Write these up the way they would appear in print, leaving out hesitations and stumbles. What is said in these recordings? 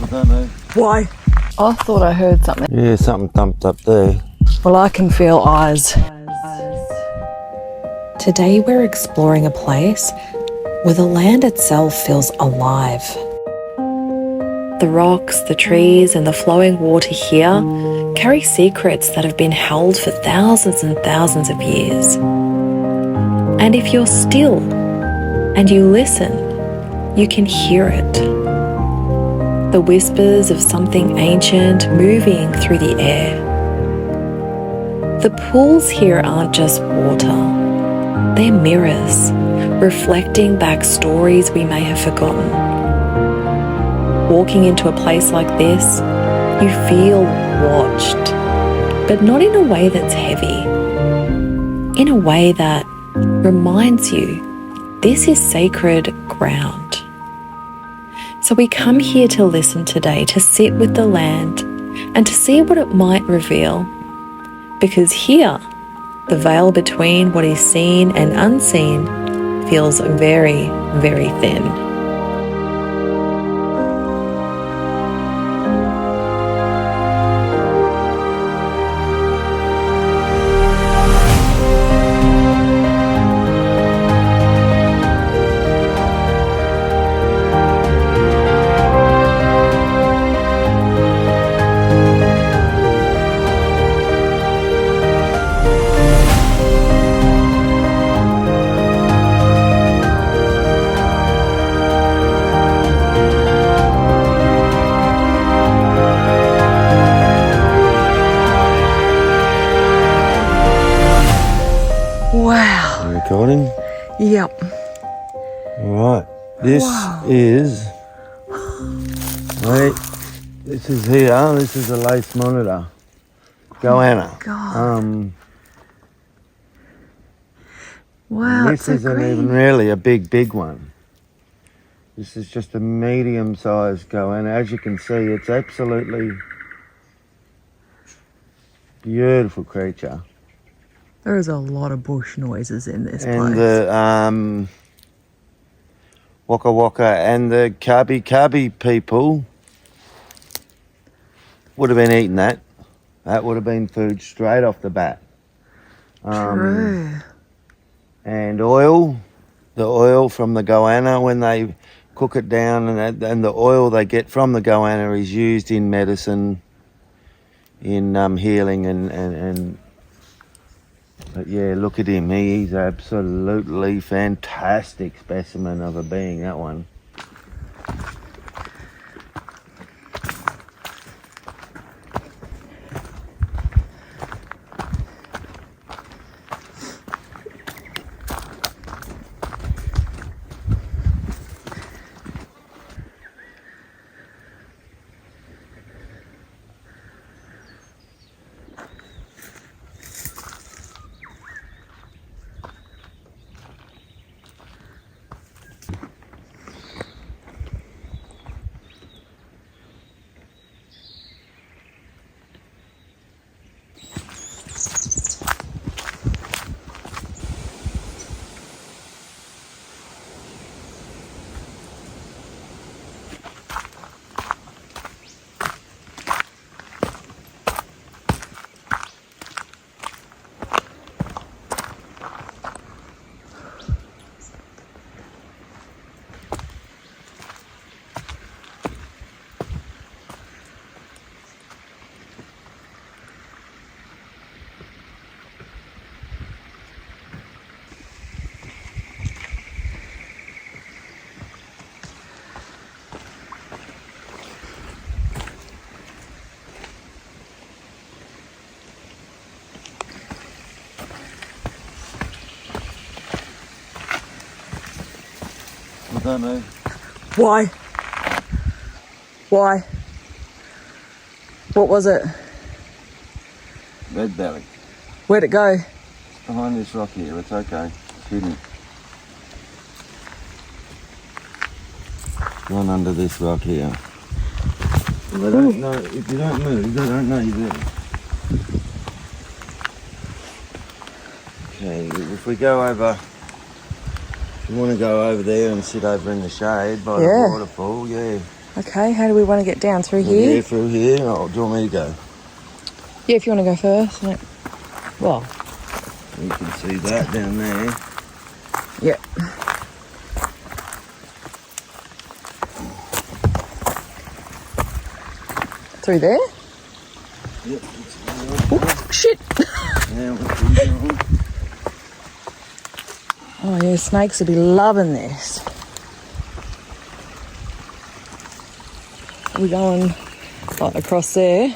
don't know. Why? I thought I heard something. Yeah, something thumped up there. Well, I can feel eyes. Today we're exploring a place where the land itself feels alive. The rocks, the trees and the flowing water here carry secrets that have been held for thousands and thousands of years. And if you're still and you listen, you can hear it. The whispers of something ancient moving through the air. The pools here aren't just water. They're mirrors, reflecting back stories we may have forgotten. Walking into a place like this, you feel watched, but not in a way that's heavy. In a way that reminds you this is sacred ground. So we come here to listen today, to sit with the land and to see what it might reveal. Because here, the veil between what is seen and unseen feels very, very thin. Wow. You recording? Yep. Alright. This is... Wait. This is here. This is a lace monitor. Goanna. God. Wow, This it's so isn't green. even really a big one. This is just a medium-sized goanna. As you can see, it's absolutely beautiful creature. There is a lot of bush noises in this And place. the Waka Waka and the Kabi people would have been eating that. That would have been food straight off the bat. True. And oil, the oil from the goanna when they cook it down, and the oil they get from the goanna is used in medicine, in healing and but yeah, look at him. He's absolutely fantastic specimen of a being, that one. I don't know. Why? Why? What was it? Red belly. Where'd it go? It's behind this rock here. It's okay. It's hidden. Gone under this rock here. They don't know. If you don't move, they don't know you're there. Okay, if we go over, if you want to go over there and sit over in the shade by the waterfall, yeah. Okay, how do we want to get down? Through Yeah, here? through here. Oh, do you want me to go? Yeah, if you want to go first. No. Well, You can see that down there. yeah. Through there? Yep. Oops, shit. Now we're through. Oh yeah, snakes will be loving this. We're going like across there.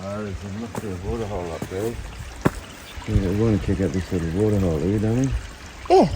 There's a look at the water hole up there. Yeah, we want to check out this little water hole here, don't we? Yeah.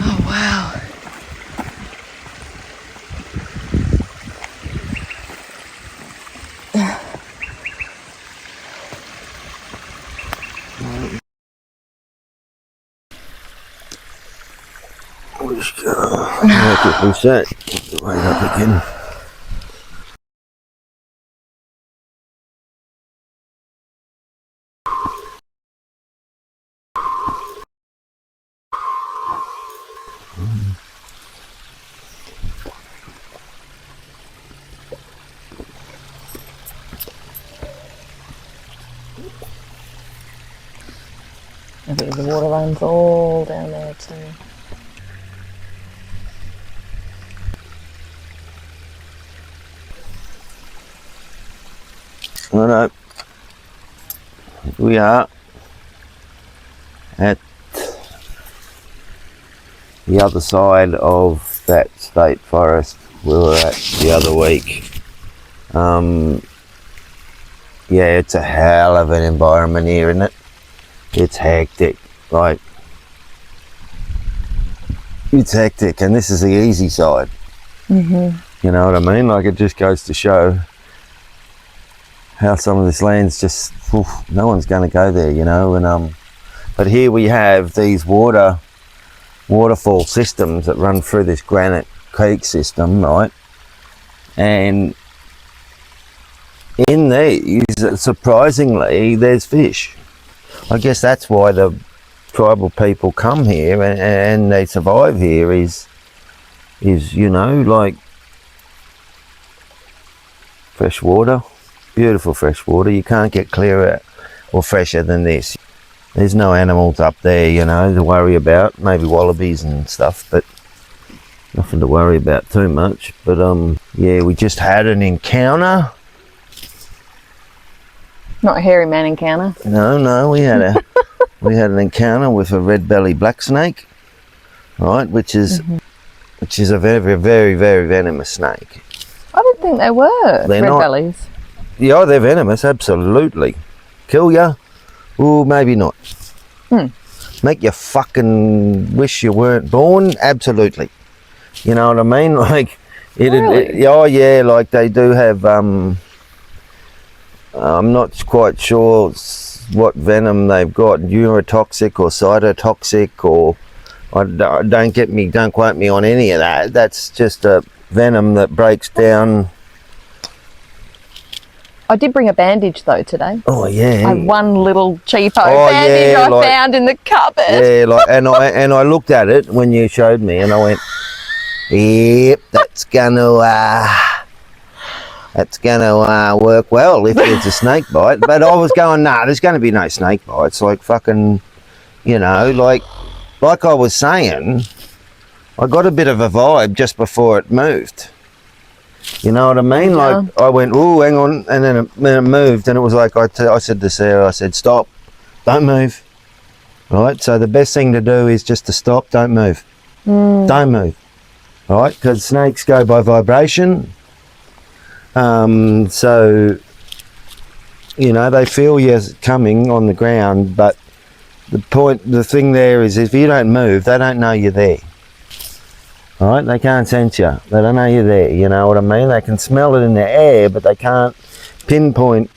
Oh wow. We'll just go. Make it reset. Get the weight up again. I think the water runs all down there too. Righto. We are at the other side of that state forest we were at the other week. Yeah, it's a hell of an environment here, isn't it? It's hectic, like, it's hectic, and this is the easy side. Mm-hmm. You know what I mean? Like, it just goes to show how some of this land's just, oof, no one's going to go there, you know. And but here we have these waterfall systems that run through this granite creek system, right? And in these, surprisingly, there's fish. I guess that's why the tribal people come here and they survive here is, you know, like, fresh water, beautiful fresh water. You can't get clearer or fresher than this. There's no animals up there, you know, to worry about. Maybe wallabies and stuff, but nothing to worry about too much. But yeah, we just had an encounter. Not a hairy man encounter. No, we had an encounter with a red belly black snake, right? Which is a very, very, very venomous snake. I didn't think they were They're red not. bellies. Yeah, they're venomous, absolutely. Kill ya? Ooh, maybe not. Make you fucking wish you weren't born? Absolutely. You know what I mean? Like, Really? oh yeah, like they do have, I'm not quite sure what venom they've got, neurotoxic or cytotoxic, or don't quote me on any of that. That's just a venom that breaks down. I did bring a bandage though today. Oh yeah. I had one little cheapo Oh, bandage yeah, I like- found in the cupboard. Yeah, like, and I looked at it when you showed me, and I went, Yep, that's gonna work well if there's a snake bite. But I was going, nah, there's going to be no snake bites. Like fucking, you know, like I was saying, I got a bit of a vibe just before it moved. You know what I mean? Yeah. Like I went, oh, hang on, and then it moved, and it was like I said to Sarah, I said, stop, don't move. Right. So the best thing to do is just to stop, don't move, don't move. Right, because snakes go by vibration. So you know they feel you coming on the ground, but the thing there is, if you don't move, they don't know you're there. All right, they can't sense you. They don't know you're there. You know what I mean? They can smell it in the air, but they can't pinpoint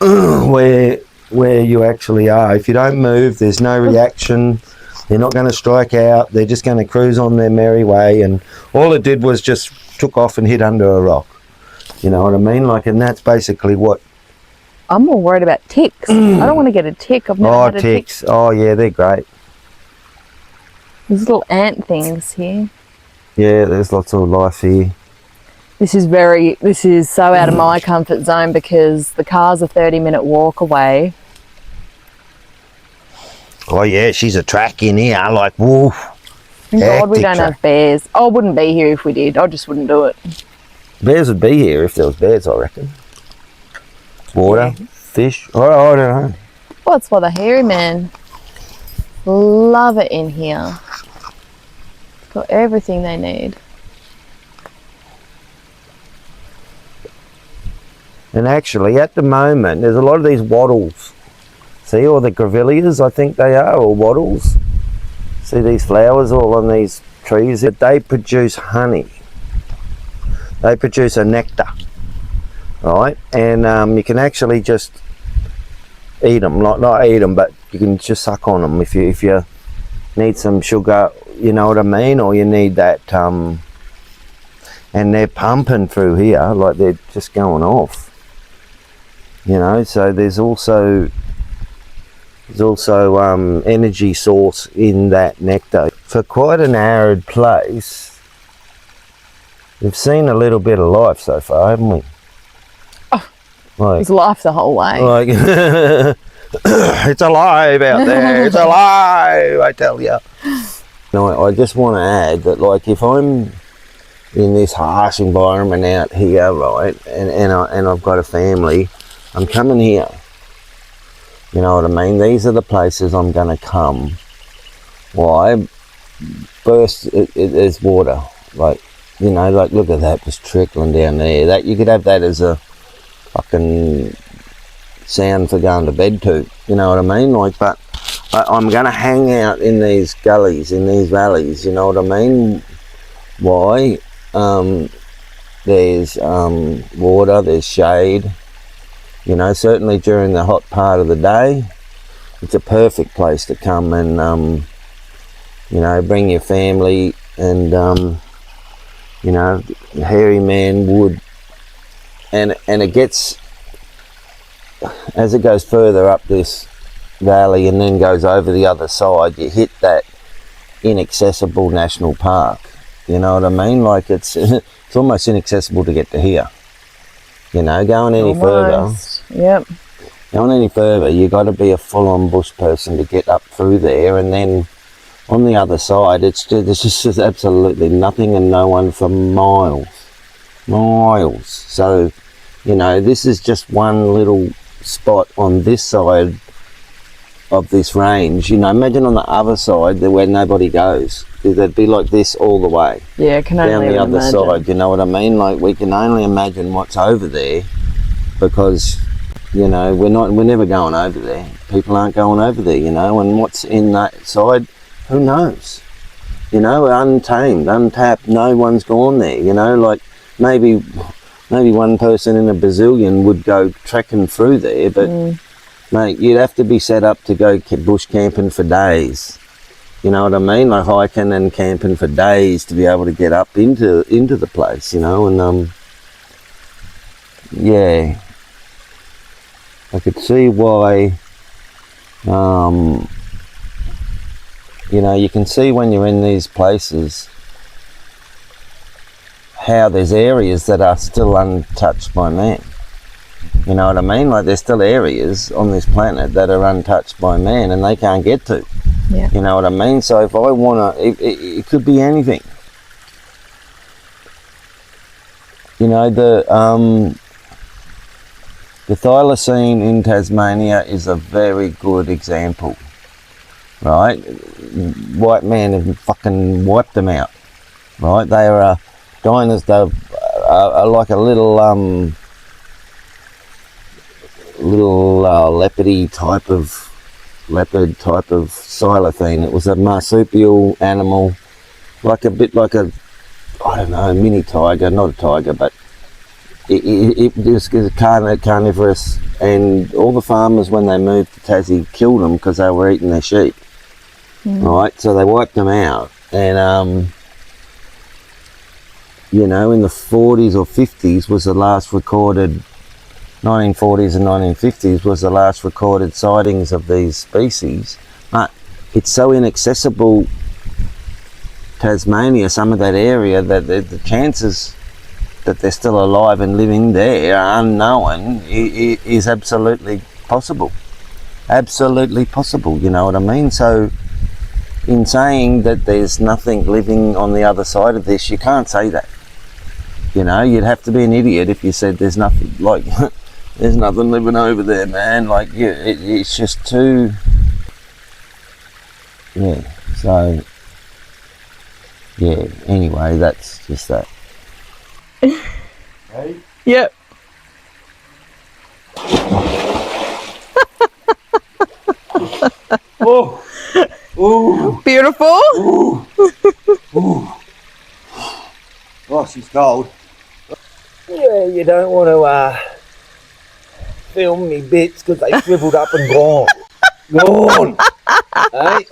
where you actually are. If you don't move, there's no reaction. They're not going to strike out. They're just going to cruise on their merry way. And all it did was just took off and hit under a rock. You know what I mean? Like, and that's basically what. I'm more worried about ticks. I don't want to get a tick. I've never had a tick. Ticks. Oh, yeah, they're great. There's little ant things here. Yeah, there's lots of life here. This is so out of my comfort zone because the car's a 30-minute walk away. Oh, yeah, she's a track in here. Like, woof. Thank God we Hectic don't track. have bears. I wouldn't be here if we did. I just wouldn't do it. Bears would be here if there was bears, I reckon. Water, fish. I don't know. Well, that's why the hairy man love it in here. It's got everything they need. And actually, at the moment, there's a lot of these wattles. See, or the grevilleas, I think they are, or wattles. See these flowers all on these trees? They produce honey. They produce a nectar, right? And you can actually just eat them. Not eat them, but you can just suck on them if you need some sugar, you know what I mean? Or you need that, and they're pumping through here, like they're just going off. You know, so there's also energy source in that nectar. For quite an arid place, we've seen a little bit of life so far, haven't we? Oh, like, there's life the whole way. Like, it's alive out there. It's alive, I tell you. No, I just want to add that, like, if I'm in this harsh environment out here, right, and I've got a family, I'm coming here. You know what I mean? These are the places I'm going to come. Why? First, there's water. Like, you know, like, look at that, just trickling down there. That you could have that as a fucking sound for going to bed to. You know what I mean? Like, but I'm going to hang out in these gullies, in these valleys. You know what I mean? Why? There's water, there's shade. You know, certainly during the hot part of the day, it's a perfect place to come and, you know, bring your family and, you know, hairy man would. And it gets, as it goes further up this valley and then goes over the other side, you hit that inaccessible national park. You know what I mean? Like, it's almost inaccessible to get to here. You know, going any further. Yep. Going any further, you got to be a full-on bush person to get up through there, and then on the other side, there's just absolutely nothing and no one for miles. So, you know, this is just one little spot on this side of this range. You know, imagine on the other side where nobody goes. It'd be like this all the way. Yeah, I can only down the other imagine. side, you know what I mean? Like, we can only imagine what's over there because, you know, we're never going over there. People aren't going over there, you know, and what's in that side, who knows? You know, untamed, untapped, no one's gone there, you know, like maybe one person in a bazillion would go trekking through there, but mate, you'd have to be set up to go bush camping for days. You know what I mean? Like hiking and camping for days to be able to get up into the place, you know, and yeah. I could see why, you know, you can see when you're in these places, how there's areas that are still untouched by man. You know what I mean? Like there's still areas on this planet that are untouched by man and they can't get to. Yeah. You know what I mean? So if I want to, it could be anything. You know, the thylacine in Tasmania is a very good example, right? White man have fucking wiped them out, right? They are dinosaurs. They're like a little leopard type of thylacine. It was a marsupial animal, like a bit like a, I don't know, a mini tiger, not a tiger, but it was carnivorous, and all the farmers when they moved to Tassie killed them because they were eating their sheep. Right, so they wiped them out, and you know, in the 40s or 50s was the last recorded, 1940s and 1950s was the last recorded sightings of these species. But it's so inaccessible, Tasmania, some of that area, that the chances that they're still alive and living there unknown is absolutely possible. Absolutely possible, you know what I mean? So in saying that there's nothing living on the other side of this, you can't say that. You know, you'd have to be an idiot if you said there's nothing, like, there's nothing living over there, man. Like, yeah, it's just too, yeah, so, yeah, anyway, that's just that. Hey? Yep. Oh! Ooh! Beautiful. Ooh! Ooh! Oh, she's cold. Yeah, you don't want to film me bits because they shriveled up and gone. Gone! Hey?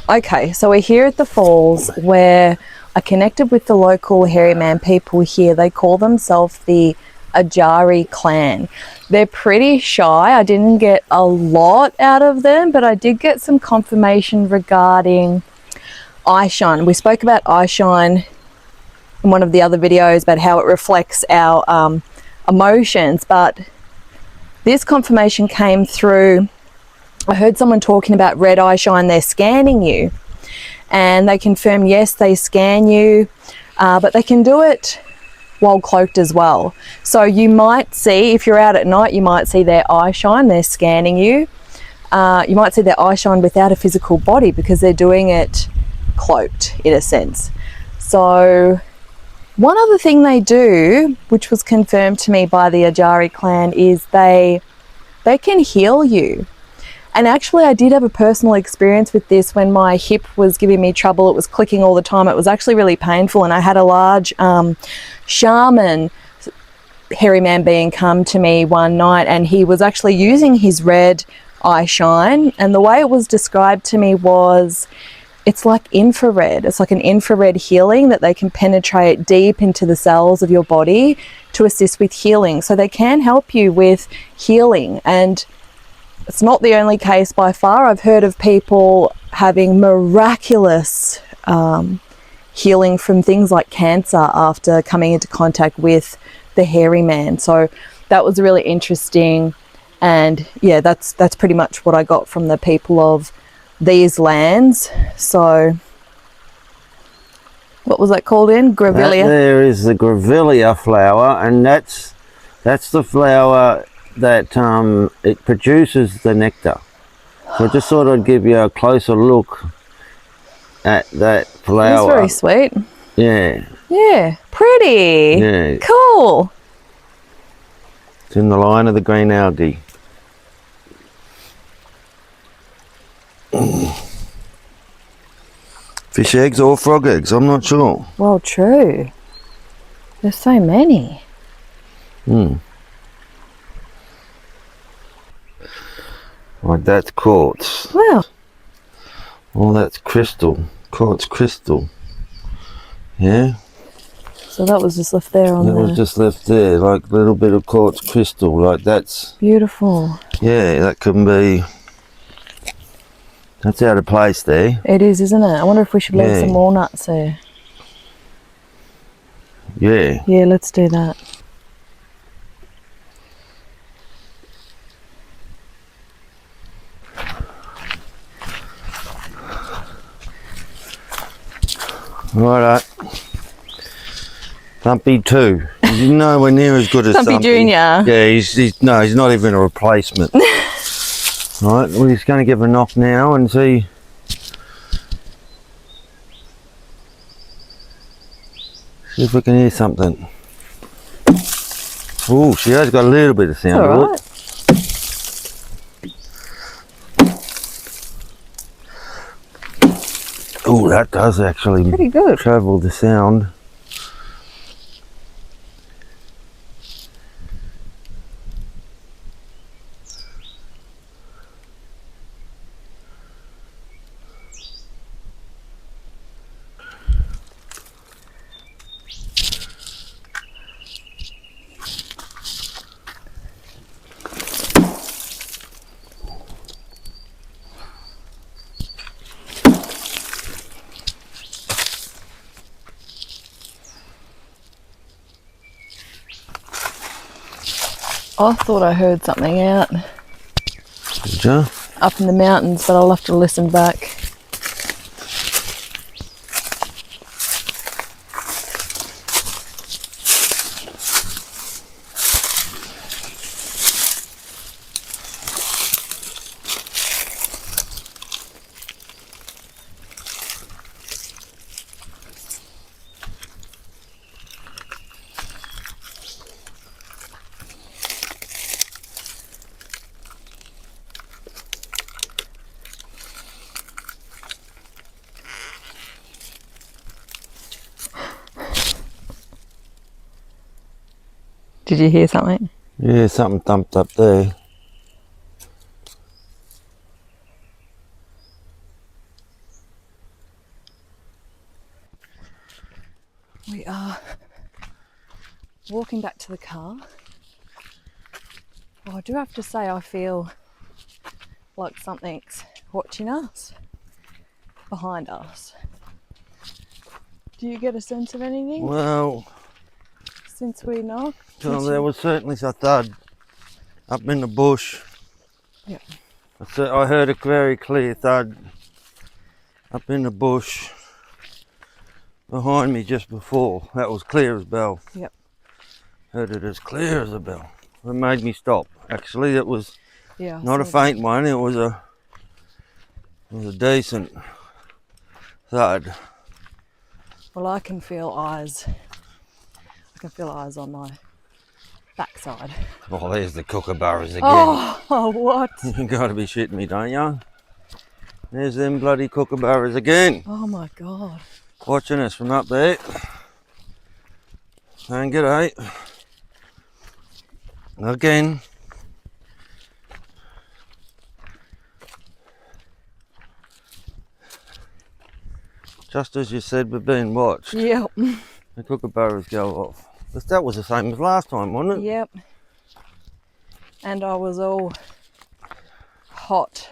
Okay, so we're here at the falls where I connected with the local hairy man people here. They call themselves the Ajari clan. They're pretty shy. I didn't get a lot out of them, but I did get some confirmation regarding eye shine. We spoke about eye shine in one of the other videos about how it reflects our emotions, but this confirmation came through. I heard someone talking about red eye shine. They're scanning you, and they confirm, yes, they scan you, but they can do it while cloaked as well. So you might see, if you're out at night, you might see their eye shine. They're scanning you. You might see their eye shine without a physical body because they're doing it cloaked in a sense. So one other thing they do, which was confirmed to me by the Ajari clan, is they can heal you. And actually I did have a personal experience with this when my hip was giving me trouble. It was clicking all the time. It was actually really painful, and I had a large shaman, hairy man being, come to me one night, and he was actually using his red eye shine, and the way it was described to me was it's like infrared. It's like an infrared healing that they can penetrate deep into the cells of your body to assist with healing. So they can help you with healing, and it's not the only case by far. I've heard of people having miraculous healing from things like cancer after coming into contact with the hairy man. So that was really interesting. And yeah, that's pretty much what I got from the people of these lands. So what was that called in? Grevillea? That there is the grevillea flower, and that's the flower that it produces the nectar. So just sort of give you a closer look at that flower. That's very sweet. Yeah. Yeah, pretty. Yeah. Cool. It's in the line of the green algae. Fish eggs or frog eggs, I'm not sure. Well, true. There's so many. Like that's quartz. Wow. Oh, that's crystal. Quartz crystal. Yeah. So that was just left there on It was the... just left there, like a little bit of quartz crystal, like that's... Beautiful. Yeah, that can be... That's out of place there. It is, isn't it? I wonder if we should leave Yeah. some walnuts there. Yeah. Yeah, let's do that. Righto. Thumpy 2. He's nowhere near as good as Thumpy Junior. Yeah, he's not even a replacement. Right, we're just going to give a knock now and see if we can hear something. Oh, she has got a little bit of sound. All right. Oh, that does actually Pretty good. travel the sound. I thought I heard something out Did you? up in the mountains, but I'll have to listen back. Did you hear something? Yeah, something thumped up there. We are walking back to the car. Oh, I do have to say I feel like something's watching us, behind us. Do you get a sense of anything Well, since we knocked? there was certainly a thud up in the bush. Yep. I heard a very clear thud up in the bush behind me just before. That was clear as bell. Yep. Heard it as clear as a bell. It made me stop. Actually, it was Yeah. I not a saw faint one. It was a decent thud. that. Well, I can feel eyes. I can feel eyes on my backside. Oh, there's the kookaburras again. Oh, what? You gotta be shitting me, don't you? There's them bloody kookaburras again. Oh my God. Watching us from up there. And g'day. Again. Just as you said, we're being watched. Yep. The kookaburras go off. But that was the same as last time, wasn't it? Yep. And I was all hot.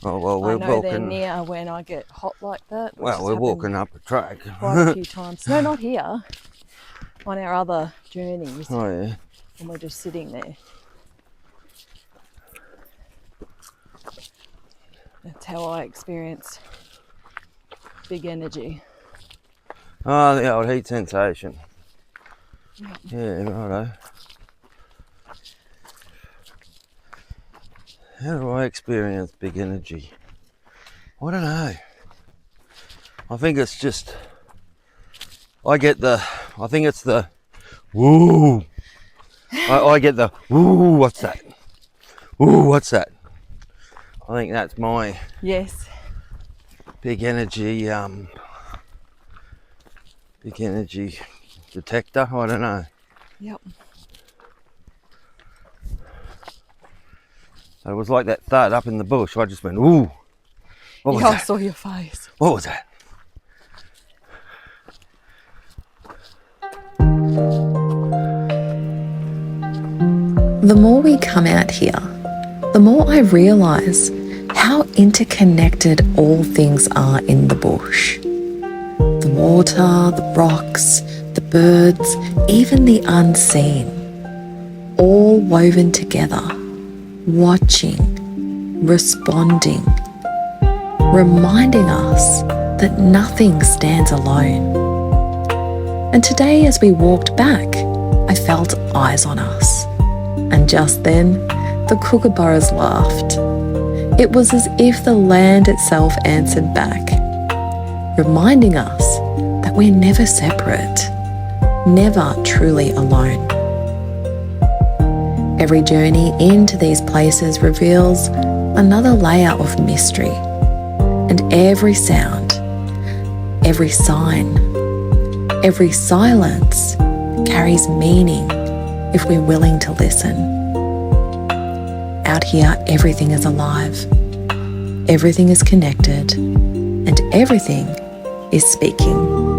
Oh, well, I we're know they're walking. near when I get hot like that. which Well, has we're happened walking up a track. quite a few times. No, not here. On our other journeys, Oh, yeah. and we're just sitting there. That's how I experience big energy. Oh, the old heat sensation. Yeah, righto. How do I experience big energy? I don't know. I think it's just, I think it's the, woo. I get the, woo, what's that? Woo, what's that? I think that's my Yes. big energy detector. I don't know. Yep. It was like that thud up in the bush. I just went, ooh. What was I that? saw your face. What was that? The more we come out here, the more I realise how interconnected all things are in the bush. The water, the rocks, the birds, even the unseen, all woven together, watching, responding, reminding us that nothing stands alone. And today, as we walked back, I felt eyes on us. And just then, the kookaburras laughed. It was as if the land itself answered back, reminding us that we're never separate, never truly alone. Every journey into these places reveals another layer of mystery, and every sound, every sign, every silence carries meaning if we're willing to listen. Out here, everything is alive, everything is connected, and everything is speaking.